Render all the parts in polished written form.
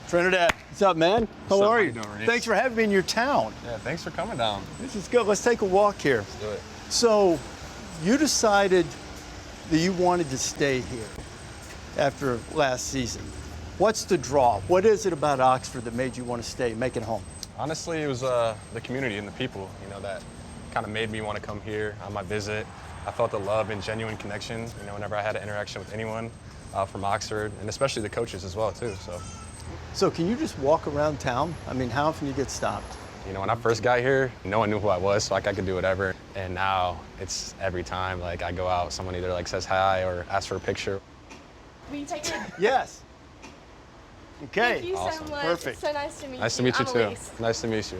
Trinidad, what's up, man? How are you? How you doing, Rece? Thanks for having me in your town. Yeah, thanks for coming down. This is good. Let's take a walk here. Let's do it. So, you decided that you wanted to stay here after last season. What's the draw? What is it about Oxford that made you want to stay, make it home? Honestly, it was the community and the people, that kind of made me want to come here on my visit. I felt the love and genuine connection, whenever I had an interaction with anyone from Oxford, and especially the coaches as well, too. So can you just walk around town? I mean, how often do you get stopped? When I first got here, no one knew who I was, so I could do whatever. And now it's every time, I go out, someone either says hi or asks for a picture. Will you take it? Yes. Okay. Thank you Awesome. so much. Perfect. It's so nice to meet you. Nice to meet you, I'm too. Elise. Nice to meet you.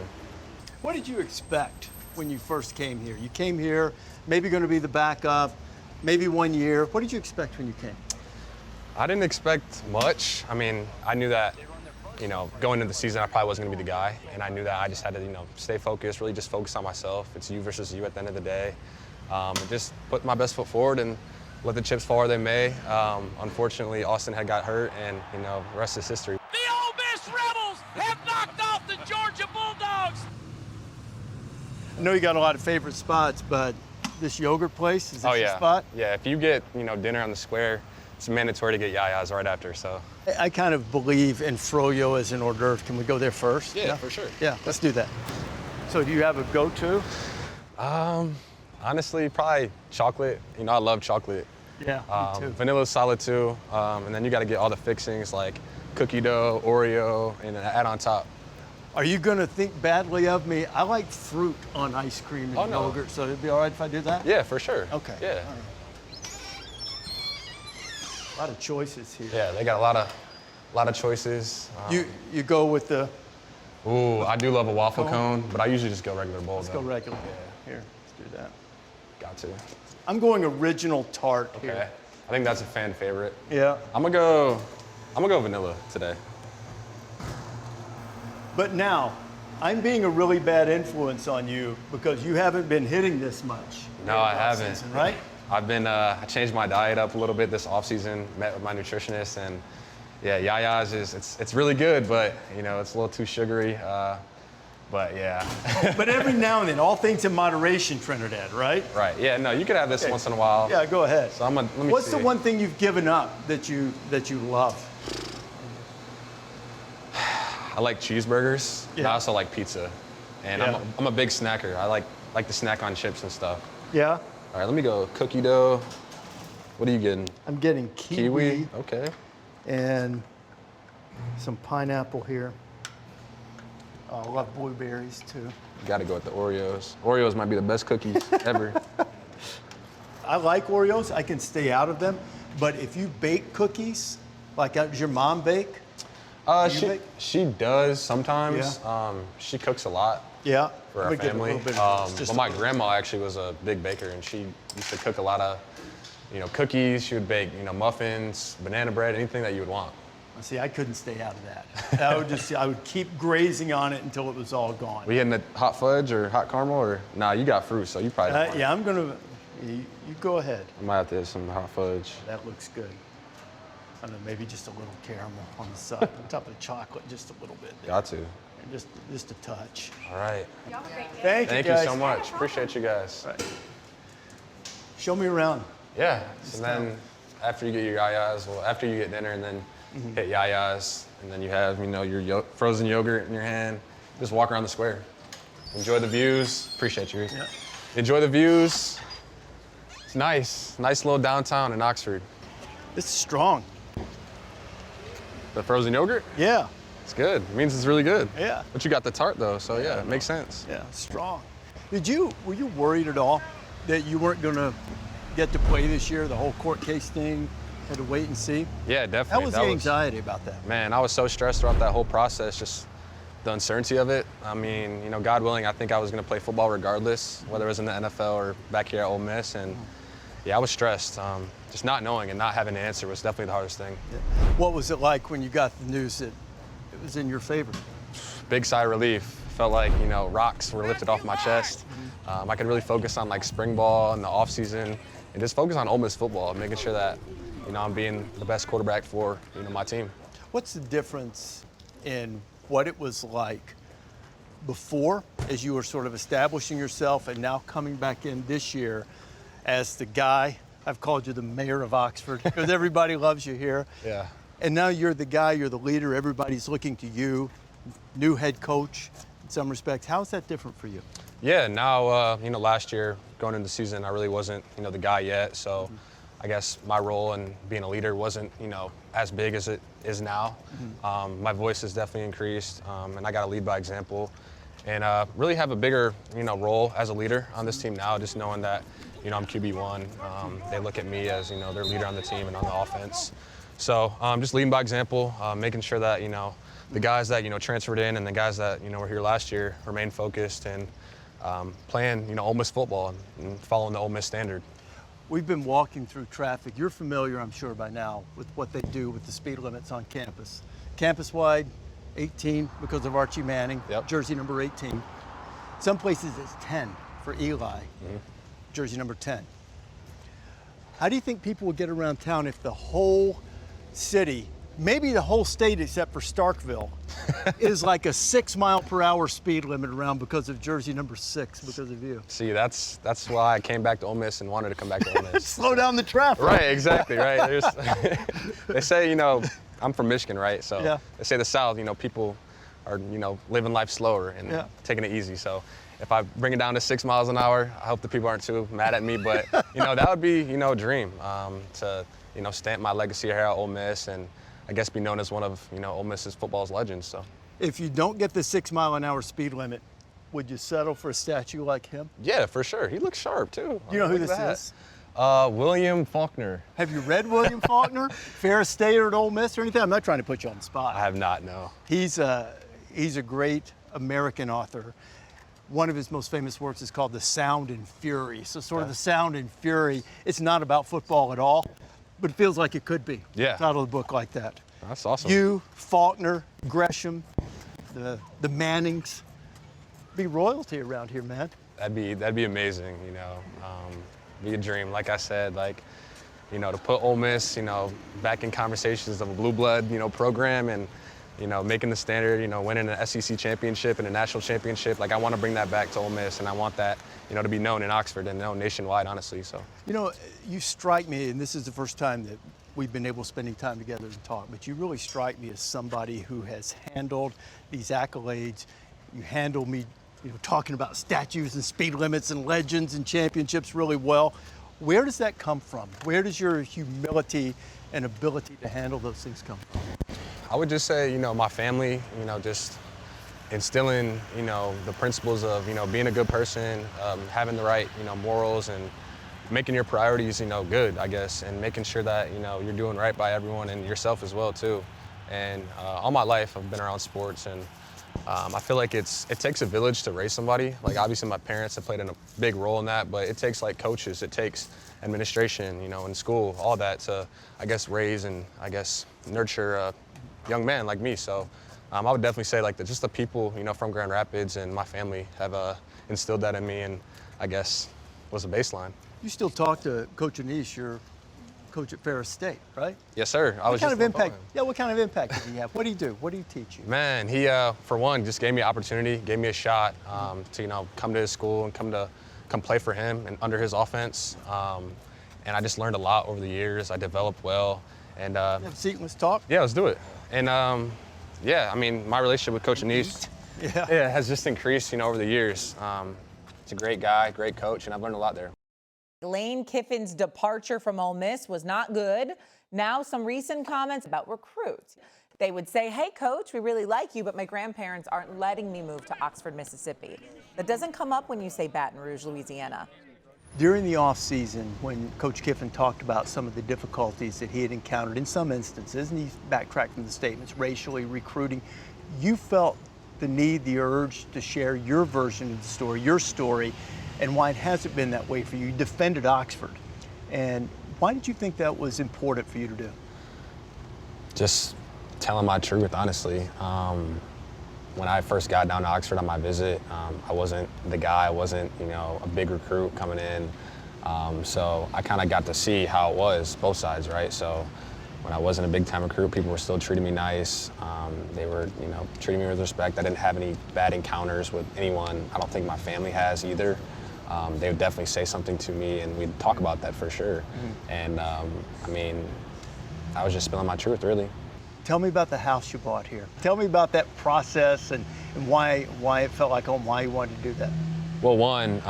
What did you expect when you first came here? You came here, maybe going to be the backup, maybe 1 year. What did you expect when you came? I didn't expect much. I mean, I knew that, going into the season, I probably wasn't going to be the guy. And I knew that I just had to, stay focused, really just focus on myself. It's you versus you at the end of the day. And just put my best foot forward and let the chips fall where they may. Unfortunately, Austin had got hurt, and, the rest is history. The Ole Miss Rebels have knocked off the Georgia Bulldogs. I know you got a lot of favorite spots, but this yogurt place, is this your spot? Yeah, if you get, dinner on the square, it's mandatory to get yayas right after, so. I kind of believe in froyo as an hors d'oeuvre. Can we go there first? Yeah, for sure. Yeah, let's do that. So do you have a go-to? Honestly, probably chocolate. I love chocolate. Yeah, me too. Vanilla's solid too. And then you got to get all the fixings like cookie dough, Oreo, and then add on top. Are you going to think badly of me? I like fruit on ice cream and Oh, no. yogurt, so it'd be all right if I did that? Yeah, for sure. Okay. Yeah. All right. A lot of choices here. Yeah, they got a lot of choices. You go with the... Ooh, I do love a waffle cone, but I usually just go regular bowl. Let's go regular. Here, let's do that. Got to. I'm going original tart here. Okay. I think that's a fan favorite. Yeah. I'm gonna go vanilla today. But now, I'm being a really bad influence on you because you haven't been hitting this much. No, I haven't. Season, right? I've been, I changed my diet up a little bit this offseason, met with my nutritionist, and yeah, yayas it's really good, but it's a little too sugary, but yeah. But every now and then, all things in moderation, Trinidad, right? Right, yeah, no, you could have this once in a while. Yeah, go ahead. So let me What's see. the one thing you've given up that you love? I like cheeseburgers, and I Yeah. also like pizza, and Yeah. I'm a big snacker. I like to snack on chips and stuff. Yeah? All right, let me go cookie dough. What are you getting? I'm getting kiwi. Okay. And some pineapple here. Oh, I love blueberries too. Got to go with the Oreos. Oreos might be the best cookies ever. I like Oreos. I can stay out of them. But if you bake cookies, like does your mom bake? She does sometimes. Yeah. She cooks a lot Yeah. for our We get a family. little bit of this, just But my grandma actually was a big baker, and she used to cook a lot of, cookies. She would bake, muffins, banana bread, anything that you would want. See, I couldn't stay out of that. I would keep grazing on it until it was all gone. We hitting the hot fudge or hot caramel, or nah? You got fruit, so you probably. Don't want it. Yeah, I'm gonna. You go ahead. I might have to hit some hot fudge. That looks good. I don't know, maybe just a little caramel on the side, on top of the chocolate, just a little bit. There. Got to. And just a touch. All right. Y'all have a great day. Thank Thank you you guys. so much. Appreciate you guys. Right. Show me around. Yeah. And then after you get your yayas, after you get dinner, and then hit yayas, and then you have your frozen yogurt in your hand. Just walk around the square. Enjoy the views. Appreciate you. Yeah. Enjoy the views. It's nice. Nice little downtown in Oxford. This is strong. The frozen yogurt? Yeah. It's good. It means it's really good. Yeah. But you got the tart though, so yeah, it makes sense. Yeah, strong. Were you worried at all that you weren't gonna get to play this year? The whole court case thing, had to wait and see? Yeah, How definitely. was the anxiety about that? Man, I was so stressed throughout that whole process, just the uncertainty of it. I mean, God willing, I think I was gonna play football regardless, whether it was in the NFL or back here at Ole Miss. And yeah, I was stressed. Just not knowing and not having an answer was definitely the hardest thing. What was it like when you got the news that it was in your favor? Big sigh of relief. Felt like, rocks were lifted off my chest. I could really focus on spring ball and the off season and just focus on Ole Miss football, making sure that, I'm being the best quarterback for, my team. What's the difference in what it was like before, as you were sort of establishing yourself, and now coming back in this year as the guy. I've called you the mayor of Oxford because everybody loves you here. Yeah. And now you're the guy, you're the leader, everybody's looking to you, new head coach in some respects. How is that different for you? Yeah, now, last year going into the season, I really wasn't, the guy yet. So I guess my role in being a leader wasn't, as big as it is now. My voice has definitely increased, and I got to lead by example. And really have a bigger, role as a leader on this team now, just knowing that, I'm QB1. They look at me as, their leader on the team and on the offense. So just leading by example, making sure that, the guys that, transferred in and the guys that, were here last year remain focused and playing, Ole Miss football and following the Ole Miss standard. We've been walking through traffic. You're familiar, I'm sure, by now with what they do with the speed limits on campus. Campus-wide, 18 because of Archie Manning, jersey number 18. Some places it's 10 for Eli, jersey number 10. How do you think people will get around town if the whole city, maybe the whole state except for Starkville, is like a 6 mile per hour speed limit around because of jersey number 6, because of you? See, that's why I came back to Ole Miss and wanted to come back to Ole Miss. Slow down the traffic. Right, exactly, right. They say, I'm from Michigan, right? So they say the South, people are, living life slower and taking it easy. So if I bring it down to 6 miles an hour, I hope the people aren't too mad at me. But, that would be, a dream to, stamp my legacy here at Ole Miss and I guess be known as one of, Ole Miss's football's legends. So if you don't get the 6 mile an hour speed limit, would you settle for a statue like him? Yeah, for sure. He looks sharp, too. You know who this is? William Faulkner. Have you read William Faulkner? Ferris State at Ole Miss or anything? I'm not trying to put you on the spot. I have not, no. He's a great American author. One of his most famous works is called The Sound and Fury. So sort of The Sound and Fury, it's not about football at all, but it feels like it could be. Yeah. Title of the book like that. That's awesome. You, Faulkner, Gresham, the Mannings, be royalty around here, man. That'd be amazing, be a dream. Like I said, to put Ole Miss, back in conversations of a blue blood, program and, making the standard, winning an SEC championship and a national championship. I want to bring that back to Ole Miss, and I want that, to be known in Oxford and known nationwide, honestly. So. You strike me, and this is the first time that we've been able to spending time together and talk, but you really strike me as somebody who has handled these accolades. You handle me, talking about statues and speed limits and legends and championships really well. Where does that come from? Where does your humility and ability to handle those things come from? I would just say, my family, just instilling, the principles of, being a good person, having the right, morals and making your priorities, good, I guess, and making sure that, you're doing right by everyone and yourself as well, too. And all my life, I've been around sports, and I feel like it takes a village to raise somebody. Obviously, my parents have played a big role in that, but it takes, coaches, it takes administration, in school, all that to, I guess, raise and, I guess, nurture a young man like me. So I would definitely say, just the people, from Grand Rapids and my family have instilled that in me and, I guess, was a baseline. You still talk to Coach Anish, your coach at Ferris State, right? Yes, sir. What kind of impact did he have? What do you do? What do you teach you? Man, he, for one, just gave me an opportunity, gave me a shot to, come to his school and come play for him and under his offense. And I just learned a lot over the years. I developed well. And have a seat and let's talk. Yeah, let's do it. And my relationship with Coach Anish has just increased, over the years. He's a great guy, great coach, and I've learned a lot there. Lane Kiffin's departure from Ole Miss was not good. Now some recent comments about recruits. They would say, hey, coach, we really like you, but my grandparents aren't letting me move to Oxford, Mississippi. That doesn't come up when you say Baton Rouge, Louisiana. During the offseason, when Coach Kiffin talked about some of the difficulties that he had encountered in some instances, and he backtracked from the statements, racially, recruiting, you felt the need, the urge to share your version of the story, your story, and why it hasn't been that way for you. You defended Oxford. And why did you think that was important for you to do? Just telling my truth, honestly. When I first got down to Oxford on my visit, I wasn't the guy, I wasn't, a big recruit coming in. So I kind of got to see how it was, both sides, right? So when I wasn't a big-time recruit, people were still treating me nice. They were, treating me with respect. I didn't have any bad encounters with anyone. I don't think my family has either. They would definitely say something to me, and we'd talk about that for sure. And I was just spilling my truth, really. Tell me about the house you bought here. Tell me about that process and why it felt like home, why you wanted to do that. Well, one,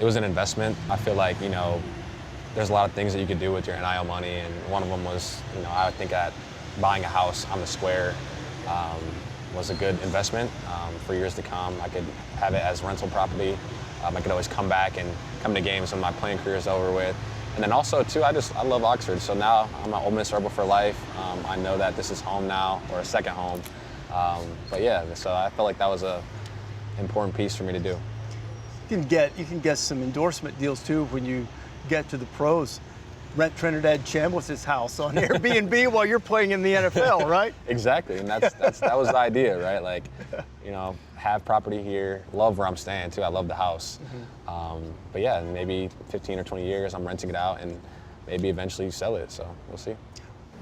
it was an investment. I feel like, there's a lot of things that you could do with your NIL money, and one of them was, I think that buying a house on the square was a good investment for years to come. I could have it as rental property. I could always come back and come to games when my playing career is over with. And then also, too, I love Oxford, so now I'm an Ole Miss Rebel for life. I know that this is home now, or a second home. But yeah, so I felt like that was a important piece for me to do. You can get some endorsement deals too when you get to the pros. Rent Trinidad Chambliss' house on Airbnb while you're playing in the NFL, right? Exactly, and that was the idea, right? Like, have property here, love where I'm staying too. I love the house. But yeah, maybe 15 or 20 years, I'm renting it out, and maybe eventually sell it. So we'll see.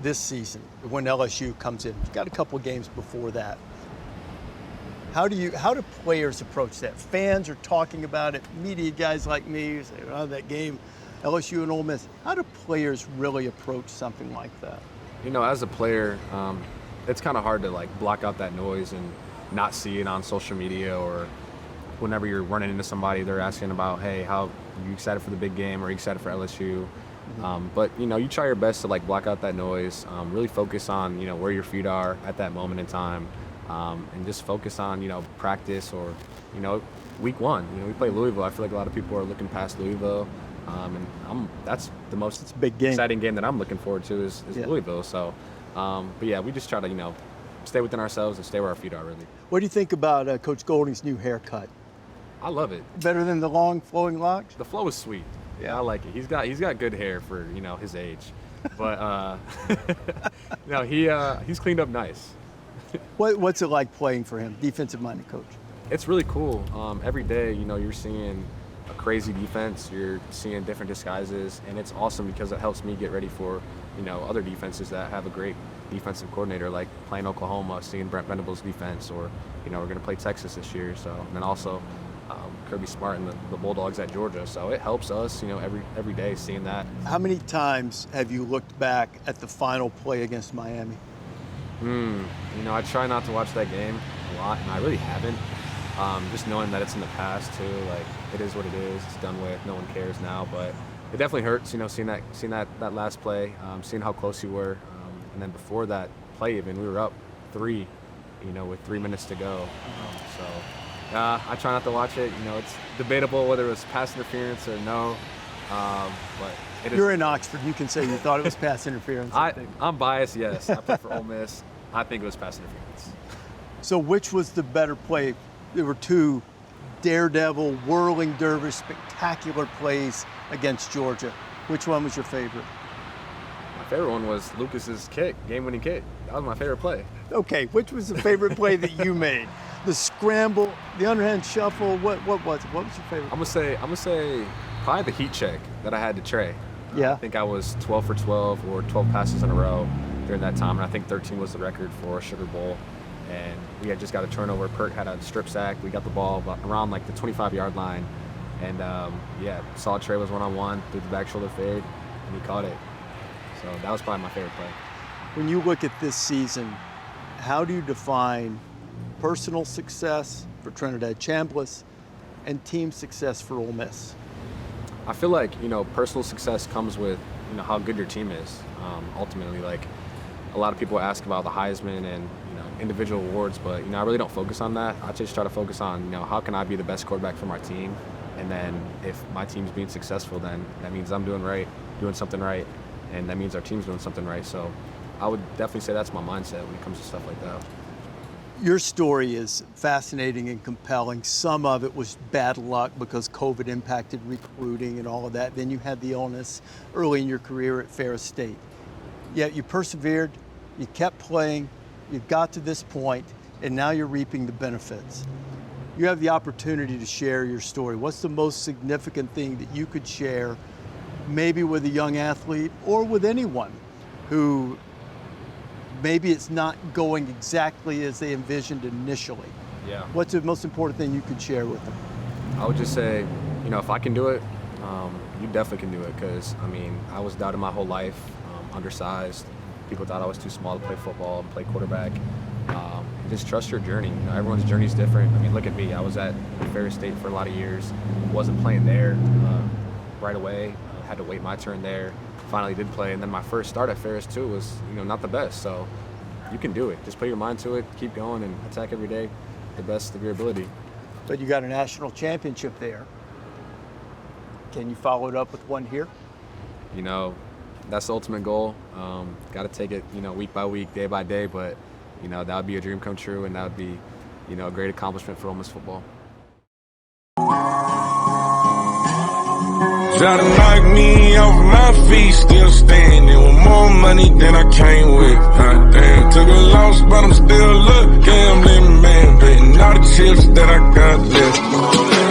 This season, when LSU comes in, you've got a couple of games before that. How do players approach that? Fans are talking about it. Media guys like me say, "Oh, that game, LSU and Ole Miss." How do players really approach something like that? As a player, it's kind of hard to block out that noise and not see it on social media, or whenever you're running into somebody, they're asking about, hey, how are you excited for the big game? Or are you excited for LSU? But you try your best to block out that noise, really focus on where your feet are at that moment in time. And just focus on, practice or, week one. We play Louisville. I feel like a lot of people are looking past Louisville. And that's the most big game. Exciting game that I'm looking forward to is Yeah. Louisville. So, but yeah, we just try to, stay within ourselves and stay where our feet are, really. What do you think about Coach Golding's new haircut? I love it. Better than the long flowing locks? The flow is sweet. Yeah, I like it. He's got good hair for, his age. But, he's cleaned up nice. What's it like playing for him, defensive-minded coach? It's really cool. Every day, you're seeing a crazy defense. You're seeing different disguises, and it's awesome because it helps me get ready for, other defenses that have a great defensive coordinator, like playing Oklahoma, seeing Brent Venables' defense, or, we're going to play Texas this year. So, and then also Kirby Smart and the Bulldogs at Georgia. So it helps us, every day seeing that. How many times have you looked back at the final play against Miami? I try not to watch that game a lot, and I really haven't. Just knowing that it's in the past too, it is what it is. It's done with. No one cares now, but it definitely hurts. Seeing that last play, seeing how close you were, and then before that play, even we were up 3, with 3 minutes to go. So I try not to watch it. It's debatable whether it was pass interference or no. But it is. You're in Oxford. You can say you thought it was pass interference. I'm biased. Yes, I play for Ole Miss. I think it was pass interference. So which was the better play? There were two daredevil, whirling dervish, spectacular plays against Georgia. Which one was your favorite? My favorite one was Lucas's kick, game-winning kick. That was my favorite play. Okay, which was the favorite play that you made? The scramble, the underhand shuffle. What was it? What was your favorite? I'm gonna say probably the heat check that I had to Trey. Yeah. I think I was 12 for 12 or 12 passes in a row during that time, and I think 13 was the record for a Sugar Bowl. And we had just got a turnover. Perk had a strip sack. We got the ball around the 25-yard line, and saw Trey was one-on-one, threw the back shoulder fade, and he caught it. So that was probably my favorite play. When you look at this season, how do you define personal success for Trinidad Chambliss and team success for Ole Miss? I feel like, personal success comes with, how good your team is. Ultimately, a lot of people ask about the Heisman and, individual awards, but, I really don't focus on that. I just try to focus on, how can I be the best quarterback for my team? And then if my team's being successful, then that means I'm doing something right, and that means our team's doing something right. So I would definitely say that's my mindset when it comes to stuff like that. Your story is fascinating and compelling. Some of it was bad luck because COVID impacted recruiting and all of that. Then you had the illness early in your career at Ferris State. Yet you persevered, you kept playing, you got to this point, and now you're reaping the benefits. You have the opportunity to share your story. What's the most significant thing that you could share, maybe with a young athlete or with anyone who maybe it's not going exactly as they envisioned initially. Yeah. What's the most important thing you could share with them? I would just say, if I can do it, you definitely can do it. Because I was doubted my whole life, undersized. People thought I was too small to play football and play quarterback. Just trust your journey. Everyone's journey is different. Look at me. I was at Ferris State for a lot of years. Wasn't playing there right away. Had to wait my turn there. Finally did play, and then my first start at Ferris too was, not the best. So you can do it. Just put your mind to it. Keep going and attack every day, the best of your ability. But you got a national championship there. Can you follow it up with one here? That's the ultimate goal. Got to take it, week by week, day by day. But that would be a dream come true, and that would be, a great accomplishment for Ole Miss football. Try to knock me off my feet, still standing with more money than I came with. Goddamn, took a loss, but I'm still up. Gambling man, betting all the chips that I got left.